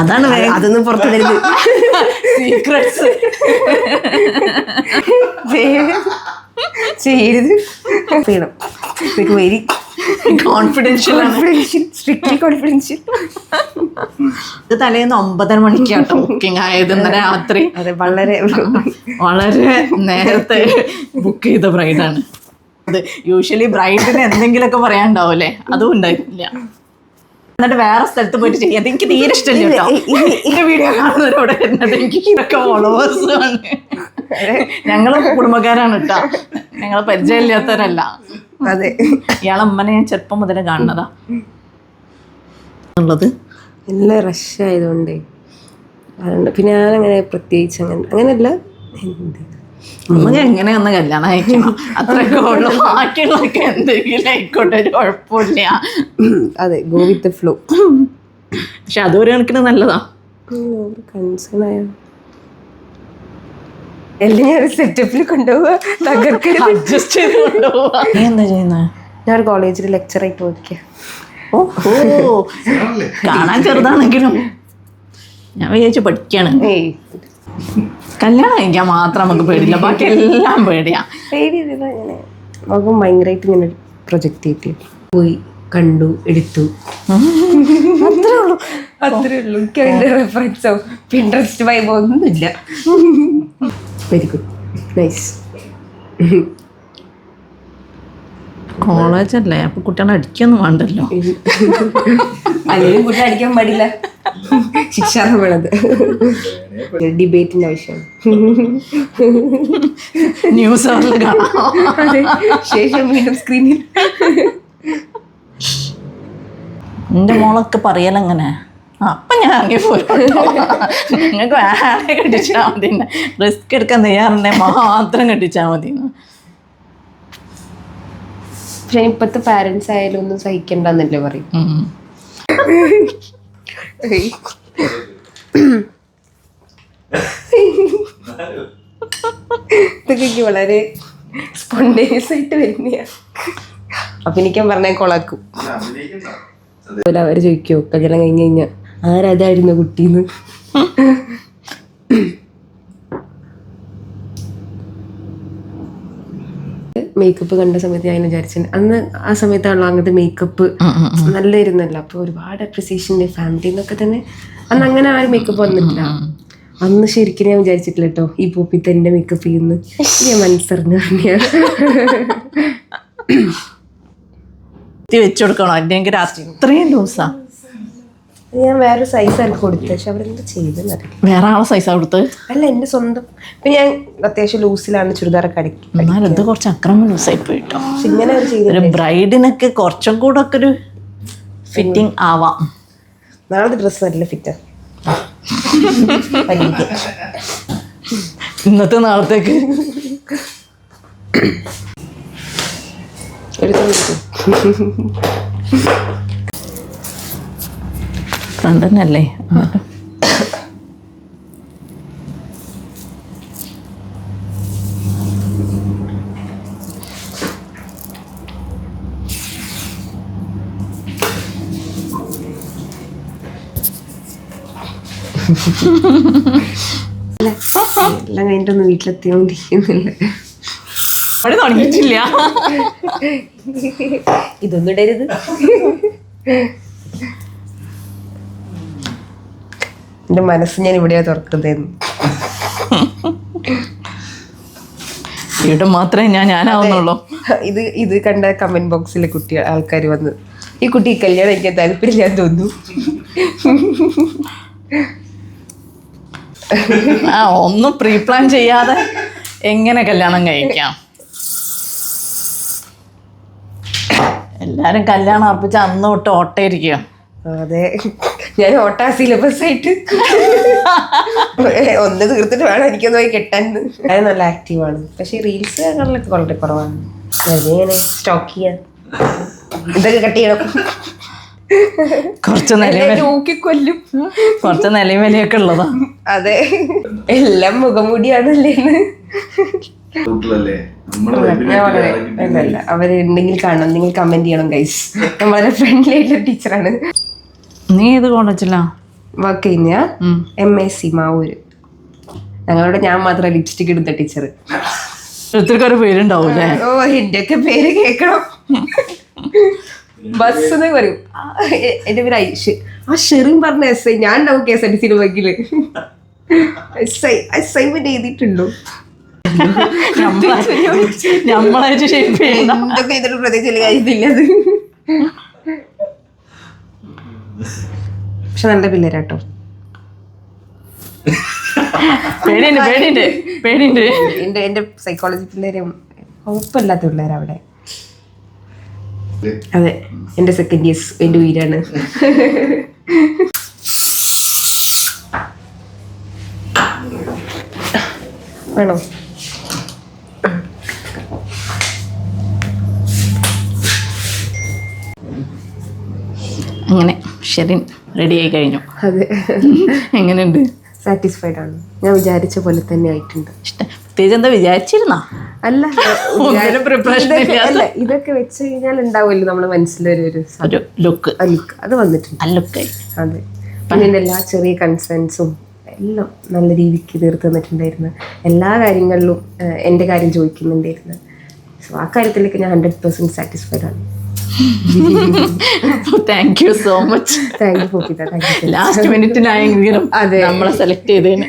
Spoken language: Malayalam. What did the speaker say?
അതാണ് അതൊന്നും പുറത്തു തരുന്നത് സീക്രട്സ് ചെയ്യരുത് ചെയ്യണം. Very confidential strictly confidential. ഇത് തലേന്ന് 9:30 മണിക്കാട്ടോ ബുക്കിംഗ് ആയത്. ഇന്നലെ രാത്രി. അതെ, വളരെ വളരെ നേരത്തെ ബുക്ക് ചെയ്ത ബ്രൈഡാണ് അത്. യൂഷ്വലി ബ്രൈഡിന് എന്തെങ്കിലുമൊക്കെ പറയാനുണ്ടാവൂലേ, അതും ഉണ്ടായിട്ടില്ല. എന്നിട്ട് വേറെ സ്ഥലത്ത് പോയിട്ട് ചെയ്യാം. എനിക്ക് തീരെ ഇഷ്ടമില്ല കേട്ടോ എന്റെ വീഡിയോ കാണുന്നവരോട്. എന്നിട്ട് എനിക്ക് ഇതൊക്കെ ഫോളോവേഴ്സ് ആണ്. ഞങ്ങള് കുടുംബക്കാരാണ് കേട്ടോ, ഞങ്ങൾ പരിചയമില്ലാത്തവരല്ല. അതെ, ഇയാളെ അമ്മനെ ഞാൻ ചെറുപ്പം മുതലേ കാണുന്നതാ ഉള്ളത്. എല്ലാം റഷ് ആയതുകൊണ്ടേ അതുകൊണ്ട് പിന്നെ ഞാനങ്ങനെ പ്രത്യേകിച്ച് അങ്ങനെയല്ല. നമുക്ക് എങ്ങനെയൊന്ന് കല്യാണം അയക്കണം, അത്രയൊക്കെ ഉള്ളു. ബാക്കിയുള്ളതൊക്കെ എന്തെങ്കിലും ആയിക്കോട്ടെ, ഒരു കുഴപ്പമില്ല. അതെ, ഗോ വിത്ത് ദ ഫ്ലോ. പക്ഷെ അതൊരു കണക്കിന് നല്ലതാ. കൺസേൺ ആയോ എല്ലാം ഞാൻ സെറ്റപ്പിൽ കൊണ്ടുപോവാ, തകർക്കരുത്, അഡ്ജസ്റ്റ് ചെയ്ത് കൊണ്ടുപോവാ. നീ എന്താ ചെയ്യുന്നത്? ഞാൻ കോളേജിൽ ലെക്ചറായിട്ട് വയ്ക്കുക. ഓഹോ, കാണാൻ ചെറുതാണെങ്കിലും ഞാൻ വിചാരിച്ചു പഠിക്കാണ്. കല്യാണം കഴിക്കാൻ മാത്രം നമുക്ക് പേടില്ല, ബാക്കി എല്ലാം പേടിയാ. പേടിയില്ല, ഇങ്ങനെ മുഖം ഭയങ്കരമായിട്ട് ഇങ്ങനെ പ്രൊജക്റ്റ് ചെയ്തിട്ട് പോയി കണ്ടു എടുത്തു, അത്രേ ഉള്ളൂ. എനിക്ക് അതിൻ്റെ റെഫറൻസോ പിൻട്രസ്റ്റ് വൈബോ ഒന്നുമില്ല. Very good, nice. കോളേജല്ലേ, അപ്പൊ കുട്ടികളെ അടിക്കൊന്നും വേണ്ടല്ലോ. അല്ലെങ്കിൽ കുട്ടി അടിക്കാൻ പാടില്ല, ശിക്ഷാർഹ വേണത്. ഡിബേറ്റിന്റെ ആവശ്യമാണ്. ന്യൂസ് അവറിൽ കാണാം. ശേഷം വീണ്ടും സ്ക്രീനിൽ. എൻ്റെ മോളൊക്കെ പറയലെങ്ങനെ, അപ്പം ഞാൻ അങ്ങനെ പോരും. നിങ്ങൾക്ക് വേറെ കെട്ടിച്ചാൽ മതി, റിസ്ക് എടുക്കാൻ തയ്യാറുണ്ടെ മാത്രം കെട്ടിച്ചാൽ മതി. പക്ഷെ ഇപ്പോഴത്തെ പാരൻസ് ആയാലും ഒന്നും സഹിക്കണ്ടെന്നല്ലേ പറയും. ഇതൊക്കെ വളരെ സ്പോണ്ടേനിയസ് ആയിട്ട് വരുന്നതാണ്. അഭിനയിക്കാൻ പറഞ്ഞാൽ കൊളാക്കും. അതുപോലെ അവർ ചോദിക്കുമോ കല്യാണം കഴിഞ്ഞ് കഴിഞ്ഞാൽ ആരതായിരുന്നു കുട്ടീന്ന്. മേക്കപ്പ് കണ്ട സമയത്ത് ഞാൻ വിചാരിച്ചിട്ടുണ്ട്, അന്ന് ആ സമയത്താണല്ലോ അങ്ങനത്തെ മേക്കപ്പ് നല്ലായിരുന്നല്ലോ. അപ്പോൾ ഒരുപാട് അപ്രിസിയേഷൻ്റെ ഫാമിലി എന്നൊക്കെ തന്നെ. അന്ന് അങ്ങനെ ആ ഒരു മേക്കപ്പ് വന്നിട്ടില്ല. അന്ന് ശരിക്കും ഞാൻ വിചാരിച്ചിട്ടില്ല കേട്ടോ ഈ പൂപ്പിത്തെ എൻ്റെ മേക്കപ്പ് ചെയ്യുന്നു. ഞാൻ മനസ്സറിഞ്ഞു വെച്ചു കൊടുക്കണോ, അല്ലെങ്കിൽ അത്രയും ലൂസാ. ഞാൻ വേറെ സൈസ് ആയിട്ട് കൊടുത്തു, പക്ഷെ അവരെന്താ ചെയ്തെന്നറിയില്ല. വേറെ ആളെ സൈസാ കൊടുത്ത്? അല്ല, എൻ്റെ സ്വന്തം. ഇപ്പം ഞാൻ അത്യാവശ്യം ലൂസിലാണ് ചുരിദാറൊക്കെ അടക്കി. എന്നാലും ഇത് കുറച്ച് അക്രമം ലൂസായി പോയിട്ടോ. ഇങ്ങനെ അവർ ചെയ്തു. ഒരു ബ്രൈഡിനൊക്കെ കുറച്ചും കൂടെ ഒക്കെ ഒരു ഫിറ്റിംഗ് ആവാം. നാളത്തെ ഡ്രസ്സ് നല്ല ഫിറ്റാ. ഇന്നത്തെ നാളത്തേക്ക് ഫ്രണ്ട് തന്നെയല്ലേ. എല്ലാം കഴിഞ്ഞിട്ടൊന്ന് വീട്ടിലെത്തിയോണ്ടിരിക്കുന്നില്ല. അവിടെ തുടങ്ങിയിട്ടില്ല. ഇതൊന്നും ഇടരുത്. എന്റെ മനസ്സ് ഞാൻ ഇവിടെയാ തുറക്കുന്നതെന്ന്. ഇവിടെ മാത്രമേ ഞാനാവുന്നുള്ളൂ. ഇത് കണ്ട കമന്റ് ബോക്സിലെ ആൾക്കാർ വന്ന് ഈ കുട്ടി കല്യാണം കഴിക്കാൻ താല്പര്യമില്ലാന്ന് തോന്നുന്നു. ഒന്നും പ്രീ പ്ലാൻ ചെയ്യാതെ എങ്ങനെ കല്യാണം കഴിക്കാം? എല്ലാരും കല്യാണം ഉറപ്പിച്ച അന്ന് തൊട്ട് ഓട്ടയിരിക്കുക. അതെ, ഞാൻ ഓട്ടാ സിലബസ് ആയിട്ട് ഒന്ന് തീർത്തിട്ട് വേണം എനിക്കൊന്ന് പോയി കെട്ടാൻ. അത് നല്ല ആക്റ്റീവാണ്, പക്ഷെ റീൽസ് കാണലൊക്കെ വളരെ കുറവാണ്. ഇങ്ങനെ സ്റ്റോക്ക് ചെയ്യാൻ ഇതൊക്കെ കട്ട് ചെയ്യണം. കുറച്ച് നോക്കിക്കൊല്ലും, കുറച്ച് നിലയും വിലയൊക്കെ ഉള്ളതാ. അതെ, എല്ലാം മുഖംമൂടിയാണല്ലേ. അവരുണ്ടെങ്കിൽ കാണണം, നിങ്ങൾ കമന്റ് ചെയ്യണം ഗൈസ്. വളരെ ഫ്രണ്ട്ലി ആയിട്ടുള്ള ടീച്ചറാണ്. നീ ഏത് കോളേജിലാ? വർക്ക് കഴിഞ്ഞ MSc മാവൂര്. ഞങ്ങളോട് ഞാൻ മാത്രം ലിപ്സ്റ്റിക് എടുത്ത ടീച്ചർ. ഒത്തിരിക്കൊരു പേരുണ്ടാവൂലേ? ഓ എന്റെ ഒക്കെ പേര് കേക്കണം. ബസ് എന്ന് പറയും. എന്റെ പേര് ഐഷ്. ആ ഷെറിൻ പറഞ്ഞ SI ഞാൻ ഉണ്ടാവും KSRTC വക്കീല്. അസൈൻമെന്റ് എഴുതിയിട്ടുണ്ടോ? നമ്മളായിട്ട് ഷേപ്പ് ചെയ്യണം. എന്തൊക്കെ ഇതിന് പ്രത്യേകിച്ച് കാര്യത്തില്ല അത്. പക്ഷെ നല്ല പിള്ളേരാട്ടോ. പേടിയുണ്ട്. എന്റെ സൈക്കോളജി പിള്ളേരും കുഴപ്പമില്ലാത്ത പിള്ളേരാ അവിടെ. അതെ, എന്റെ സെക്കൻഡ് ഇയേഴ്സ് എന്റെ ഉയരാണ്. വേണോ? അങ്ങനെ ഷെറിൻ റെഡി ആയി കഴിഞ്ഞു. അതെ, എങ്ങനെയുണ്ട്? സാറ്റിസ്ഫൈഡ് ആണ്. ഞാൻ വിചാരിച്ച പോലെ തന്നെ ആയിട്ടുണ്ട്. പ്രത്യേകിച്ച് എന്താ വിചാരിച്ചിരുന്നാ? അല്ല, പ്രിപ്പറേഷൻ അല്ല, ഇതൊക്കെ വെച്ച് കഴിഞ്ഞാൽ ഉണ്ടാവുമല്ലോ നമ്മുടെ മനസ്സിലൊരു ഒരു ലുക്ക്. അത് വന്നിട്ടുണ്ട്. ആ ലുക്കായി. അതെ, പിന്നെ എൻ്റെ എല്ലാ ചെറിയ കൺസേൺസും എല്ലാം നല്ല രീതിക്ക് തീർത്ത് തന്നിട്ടുണ്ടായിരുന്നു. എല്ലാ കാര്യങ്ങളിലും എൻ്റെ കാര്യം ചോദിക്കുന്നുണ്ടായിരുന്നു. സോ ആ കാര്യത്തിലേക്ക് ഞാൻ 100% സാറ്റിസ്ഫൈഡ് ആണ്. Thank you so much. Thank you ഫോക്കിത. Thank you. ലാസ്റ്റ് മിനിറ്റിനായെങ്കിലും നമ്മളെ സെലക്ട് ചെയ്തേനെ.